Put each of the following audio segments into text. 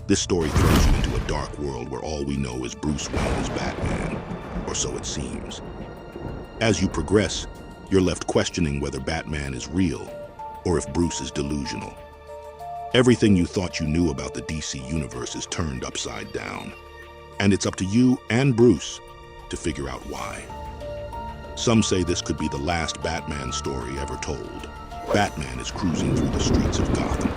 This story throws you into a dark world where all we know is Bruce Wayne is Batman, or so it seems. As you progress, you're left questioning whether Batman is real or if Bruce is delusional. Everything you thought you knew about the DC universe is turned upside down, and it's up to you and Bruce to figure out why. Some say this could be the last Batman story ever told. Batman is cruising through the streets of Gotham.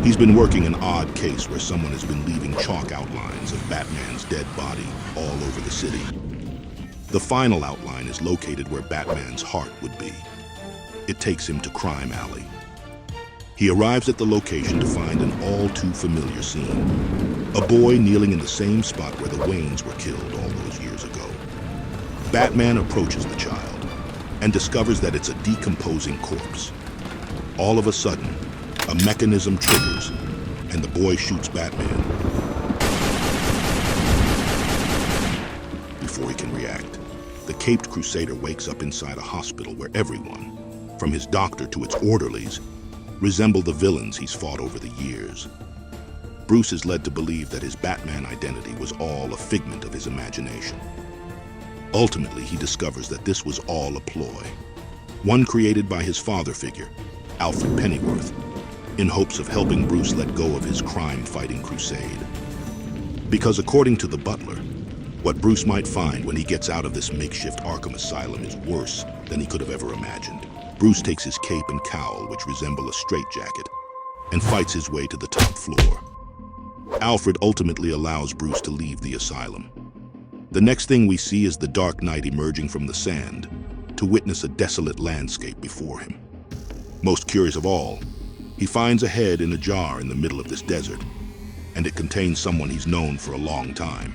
He's been working an odd case where someone has been leaving chalk outlines of Batman's dead body all over the city. The final outline is located where Batman's heart would be. It takes him to Crime Alley. He arrives at the location to find an all-too-familiar scene. A boy kneeling in the same spot where the Waynes were killed all those years ago. Batman approaches the child and discovers that it's a decomposing corpse. All of a sudden, a mechanism triggers, and the boy shoots Batman before he can react. The caped crusader wakes up inside a hospital where everyone, from his doctor to its orderlies, resemble the villains he's fought over the years. Bruce is led to believe that his Batman identity was all a figment of his imagination. Ultimately, he discovers that this was all a ploy, one created by his father figure, Alfred Pennyworth, in hopes of helping Bruce let go of his crime-fighting crusade. Because according to the butler, what Bruce might find when he gets out of this makeshift Arkham Asylum is worse than he could have ever imagined. Bruce takes his cape and cowl, which resemble a straitjacket, and fights his way to the top floor. Alfred ultimately allows Bruce to leave the asylum. The next thing we see is the Dark Knight emerging from the sand to witness a desolate landscape before him. Most curious of all, he finds a head in a jar in the middle of this desert, and it contains someone he's known for a long time.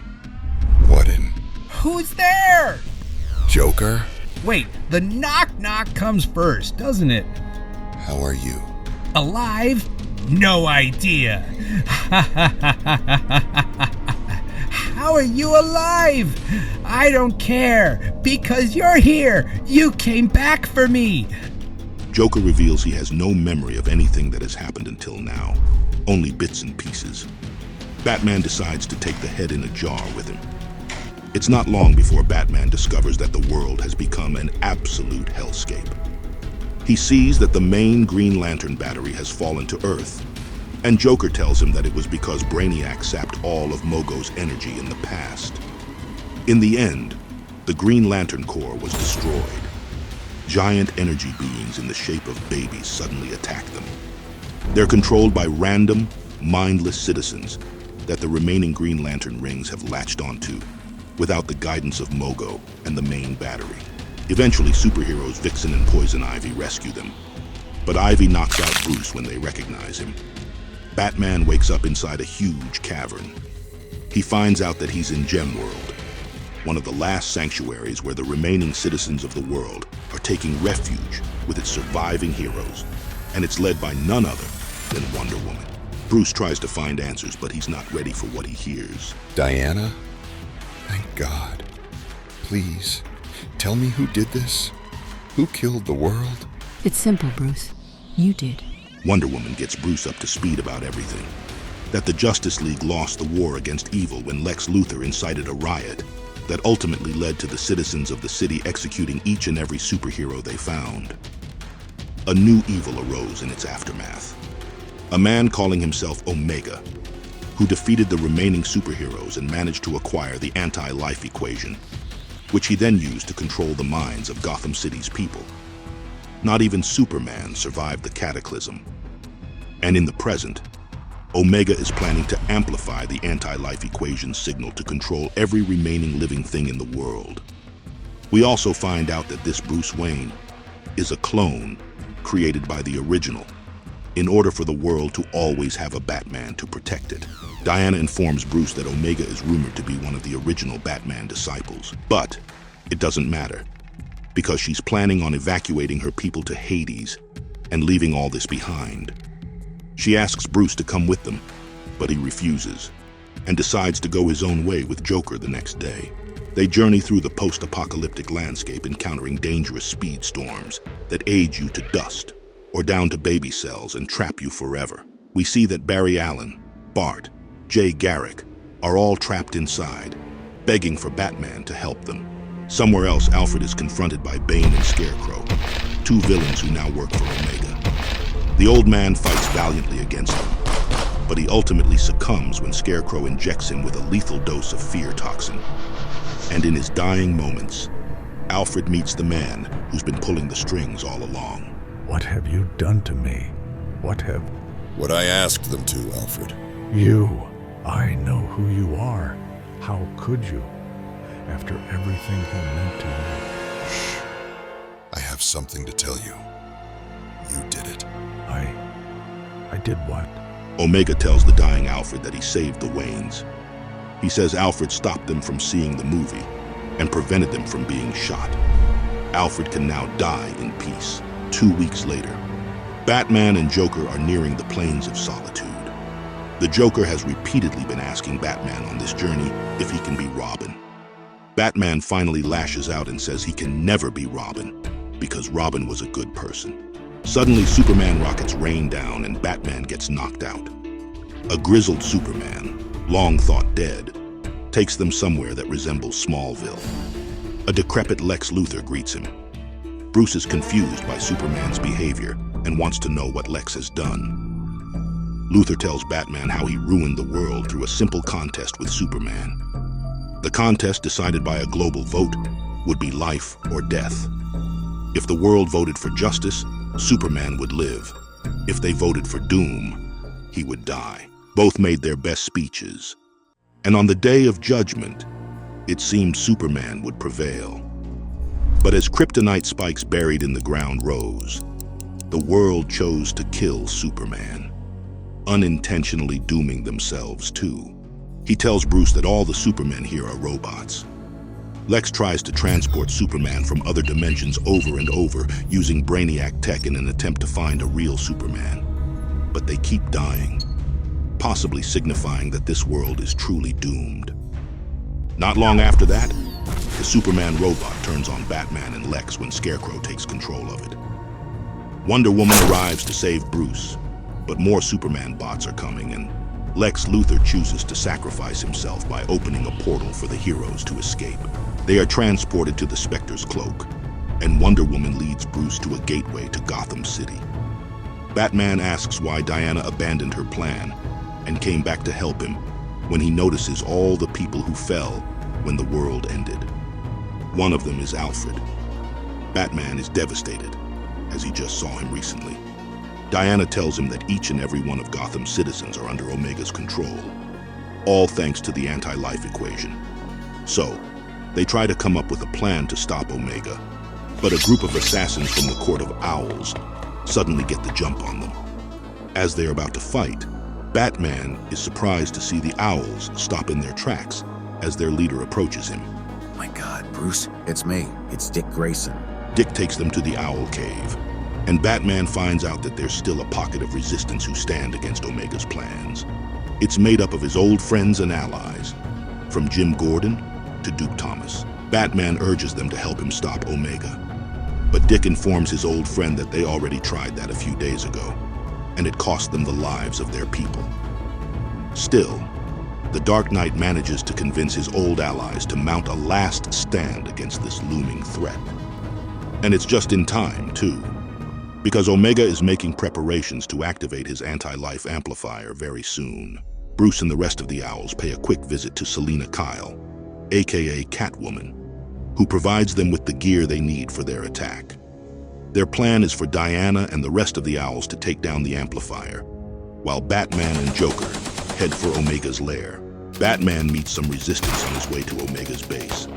What in? Who's there? Joker? Wait, the knock-knock comes first, doesn't it? How are you? Alive? No idea. How are you alive? I don't care, because you're here. You came back for me. Joker reveals he has no memory of anything that has happened until now, only bits and pieces. Batman decides to take the head in a jar with him. It's not long before Batman discovers that the world has become an absolute hellscape. He sees that the main Green Lantern battery has fallen to Earth, and Joker tells him that it was because Brainiac sapped all of Mogo's energy in the past. In the end, the Green Lantern Corps was destroyed. Giant energy beings in the shape of babies suddenly attack them. They're controlled by random, mindless citizens that the remaining Green Lantern rings have latched onto, without the guidance of Mogo and the main battery. Eventually, superheroes Vixen and Poison Ivy rescue them, but Ivy knocks out Bruce when they recognize him. Batman wakes up inside a huge cavern. He finds out that he's in Gemworld, one of the last sanctuaries where the remaining citizens of the world are taking refuge with its surviving heroes, and it's led by none other than Wonder Woman. Bruce tries to find answers, but he's not ready for what he hears. Diana? Thank God. Please, tell me who did this? Who killed the world? It's simple, Bruce. You did. Wonder Woman gets Bruce up to speed about everything. That the Justice League lost the war against evil when Lex Luthor incited a riot that ultimately led to the citizens of the city executing each and every superhero they found. A new evil arose in its aftermath. A man calling himself Omega, who defeated the remaining superheroes and managed to acquire the anti-life equation, which he then used to control the minds of Gotham City's people. Not even Superman survived the cataclysm. And in the present, Omega is planning to amplify the anti-life equation signal to control every remaining living thing in the world. We also find out that this Bruce Wayne is a clone created by the original, in order for the world to always have a Batman to protect it. Diana informs Bruce that Omega is rumored to be one of the original Batman disciples. But it doesn't matter, because she's planning on evacuating her people to Hades and leaving all this behind. She asks Bruce to come with them, but he refuses, and decides to go his own way with Joker the next day. They journey through the post-apocalyptic landscape, encountering dangerous speed storms that age you to dust, or down to baby cells and trap you forever. We see that Barry Allen, Bart, Jay Garrick, are all trapped inside, begging for Batman to help them. Somewhere else, Alfred is confronted by Bane and Scarecrow, two villains who now work for Omega. The old man fights valiantly against them, but he ultimately succumbs when Scarecrow injects him with a lethal dose of fear toxin. And in his dying moments, Alfred meets the man who's been pulling the strings all along. What have you done to me? What I asked them to, Alfred. You. I know who you are. How could you? After everything he meant to you. Shh. I have something to tell you. You did it. I did what? Omega tells the dying Alfred that he saved the Waynes. He says Alfred stopped them from seeing the movie and prevented them from being shot. Alfred can now die in peace. 2 weeks later, Batman and Joker are nearing the Plains of Solitude. The Joker has repeatedly been asking Batman on this journey if he can be Robin. Batman finally lashes out and says he can never be Robin because Robin was a good person. Suddenly, Superman rockets rain down and Batman gets knocked out. A grizzled Superman, long thought dead, takes them somewhere that resembles Smallville. A decrepit Lex Luthor greets him. Bruce is confused by Superman's behavior and wants to know what Lex has done. Luthor tells Batman how he ruined the world through a simple contest with Superman. The contest, decided by a global vote, would be life or death. If the world voted for justice, Superman would live. If they voted for doom, he would die. Both made their best speeches. And on the day of judgment, it seemed Superman would prevail. But as kryptonite spikes buried in the ground rose, the world chose to kill Superman, unintentionally dooming themselves too. He tells Bruce that all the Supermen here are robots. Lex tries to transport Superman from other dimensions over and over using Brainiac tech in an attempt to find a real Superman. But they keep dying, possibly signifying that this world is truly doomed. Not long after that, the Superman robot turns on Batman and Lex when Scarecrow takes control of it. Wonder Woman arrives to save Bruce, but more Superman bots are coming, and Lex Luthor chooses to sacrifice himself by opening a portal for the heroes to escape. They are transported to the Spectre's cloak, and Wonder Woman leads Bruce to a gateway to Gotham City. Batman asks why Diana abandoned her plan and came back to help him when he notices all the people who fell when the world ended. One of them is Alfred. Batman is devastated, as he just saw him recently. Diana tells him that each and every one of Gotham's citizens are under Omega's control, all thanks to the anti-life equation. So, they try to come up with a plan to stop Omega, but a group of assassins from the Court of Owls suddenly get the jump on them. As they're about to fight, Batman is surprised to see the Owls stop in their tracks as their leader approaches him. My God, Bruce, it's me. It's Dick Grayson. Dick takes them to the Owl Cave, and Batman finds out that there's still a pocket of resistance who stand against Omega's plans. It's made up of his old friends and allies, from Jim Gordon to Duke Thomas. Batman urges them to help him stop Omega, but Dick informs his old friend that they already tried that a few days ago, and it cost them the lives of their people. Still, the Dark Knight manages to convince his old allies to mount a last stand against this looming threat. And it's just in time, too, because Omega is making preparations to activate his anti-life amplifier very soon. Bruce and the rest of the Owls pay a quick visit to Selina Kyle, aka Catwoman, who provides them with the gear they need for their attack. Their plan is for Diana and the rest of the Owls to take down the amplifier, while Batman and Joker head for Omega's lair. Batman meets some resistance on his way to Omega's base.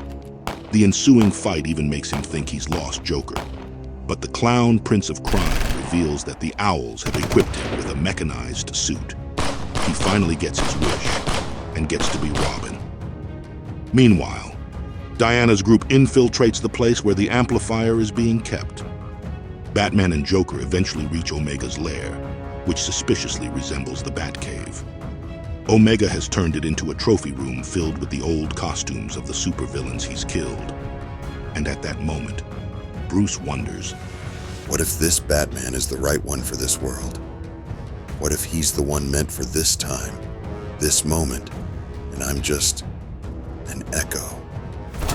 The ensuing fight even makes him think he's lost Joker, but the clown Prince of Crime reveals that the Owls have equipped him with a mechanized suit. He finally gets his wish and gets to be Robin. Meanwhile, Diana's group infiltrates the place where the amplifier is being kept. Batman and Joker eventually reach Omega's lair, which suspiciously resembles the Batcave. Omega has turned it into a trophy room filled with the old costumes of the supervillains he's killed. And at that moment, Bruce wonders, What if this Batman is the right one for this world? What if he's the one meant for this time? this moment, and I'm just an echo.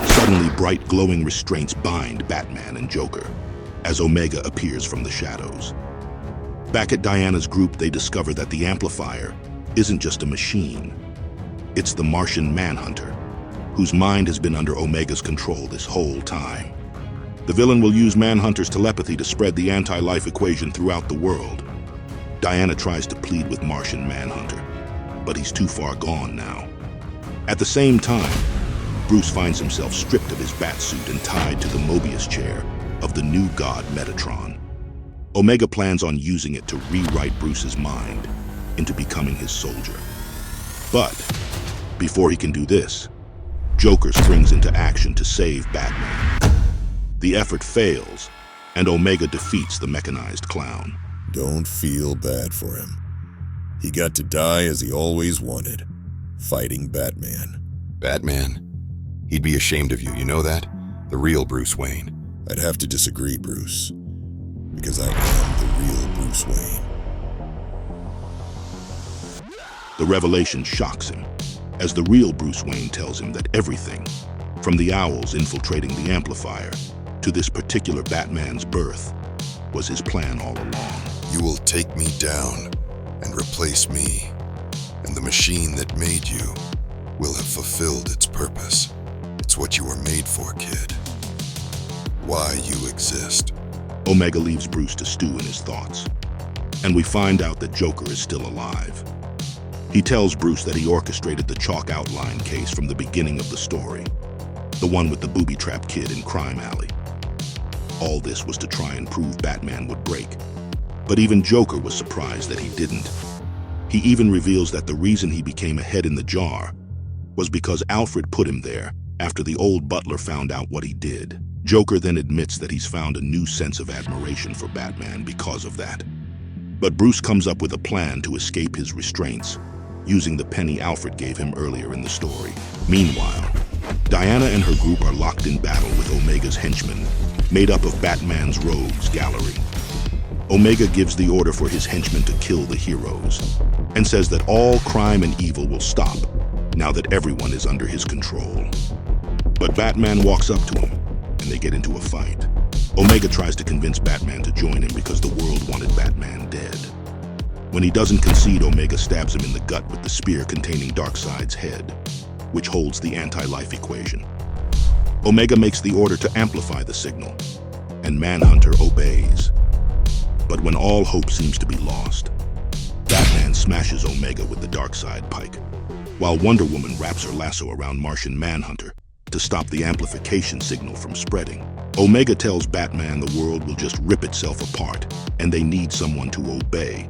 Suddenly, bright, glowing restraints bind Batman and Joker as Omega appears from the shadows. Back at Diana's group, they discover that the amplifier isn't just a machine. It's the Martian Manhunter, whose mind has been under Omega's control this whole time. The villain will use Manhunter's telepathy to spread the anti-life equation throughout the world. Diana tries to plead with Martian Manhunter, but he's too far gone now. At the same time, Bruce finds himself stripped of his batsuit and tied to the Mobius chair of the new god Metatron. Omega plans on using it to rewrite Bruce's mind into becoming his soldier. But before he can do this, Joker springs into action to save Batman. The effort fails, and Omega defeats the mechanized clown. Don't feel bad for him. He got to die as he always wanted, fighting Batman. Batman? He'd be ashamed of you, you know that? The real Bruce Wayne. I'd have to disagree, Bruce, because I am the real Bruce Wayne. The revelation shocks him, as the real Bruce Wayne tells him that everything, from the owls infiltrating the amplifier to this particular Batman's birth, was his plan all along. You will take me down and replace me, and the machine that made you will have fulfilled its purpose. It's what you were made for, kid. Why you exist. Omega leaves Bruce to stew in his thoughts, and we find out that Joker is still alive. He tells Bruce that he orchestrated the chalk outline case from the beginning of the story, the one with the booby-trapped kid in Crime Alley. All this was to try and prove Batman would break, but even Joker was surprised that he didn't. He even reveals that the reason he became a head in the jar was because Alfred put him there after the old butler found out what he did. Joker then admits that he's found a new sense of admiration for Batman because of that. But Bruce comes up with a plan to escape his restraints, using the penny Alfred gave him earlier in the story. Meanwhile, Diana and her group are locked in battle with Omega's henchmen, made up of Batman's rogues gallery. Omega gives the order for his henchmen to kill the heroes, and says that all crime and evil will stop now that everyone is under his control. But Batman walks up to him, and they get into a fight. Omega tries to convince Batman to join him because the world wanted Batman dead. When he doesn't concede, Omega stabs him in the gut with the spear containing Darkseid's head, which holds the anti-life equation. Omega makes the order to amplify the signal, and Manhunter obeys. But when all hope seems to be lost, Batman smashes Omega with the Darkseid pike, while Wonder Woman wraps her lasso around Martian Manhunter to stop the amplification signal from spreading. Omega tells Batman the world will just rip itself apart, and they need someone to obey.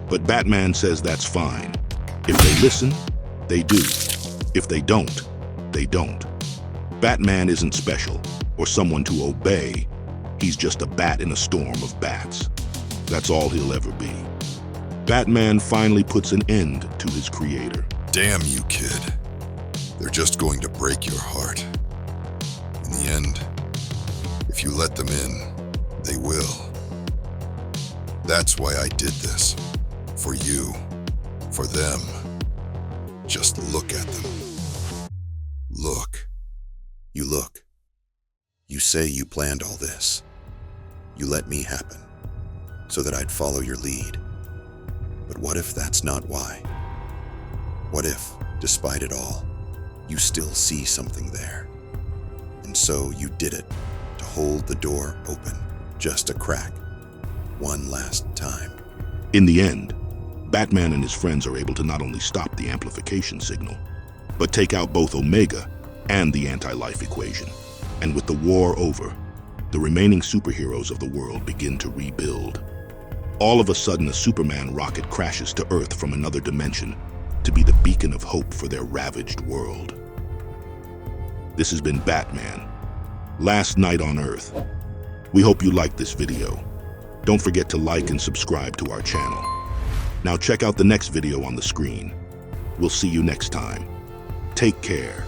But Batman says that's fine. If they listen, they do. If they don't, they don't. Batman isn't special, or someone to obey. He's just a bat in a storm of bats. That's all he'll ever be. Batman finally puts an end to his creator. Damn you, kid. They're just going to break your heart. In the end, if you let them in, they will. That's why I did this. For you. For them. Just look at them. Look. You look. You say you planned all this. You let me happen, so that I'd follow your lead. But what if that's not why? What if, despite it all, you still see something there? And so you did it, to hold the door open, just a crack, one last time. In the end, Batman and his friends are able to not only stop the amplification signal, but take out both Omega and the anti-life equation. And with the war over, the remaining superheroes of the world begin to rebuild. All of a sudden, a Superman rocket crashes to Earth from another dimension to be the beacon of hope for their ravaged world. This has been Batman, Last Night on Earth. We hope you liked this video. Don't forget to like and subscribe to our channel. Now check out the next video on the screen. We'll see you next time. Take care.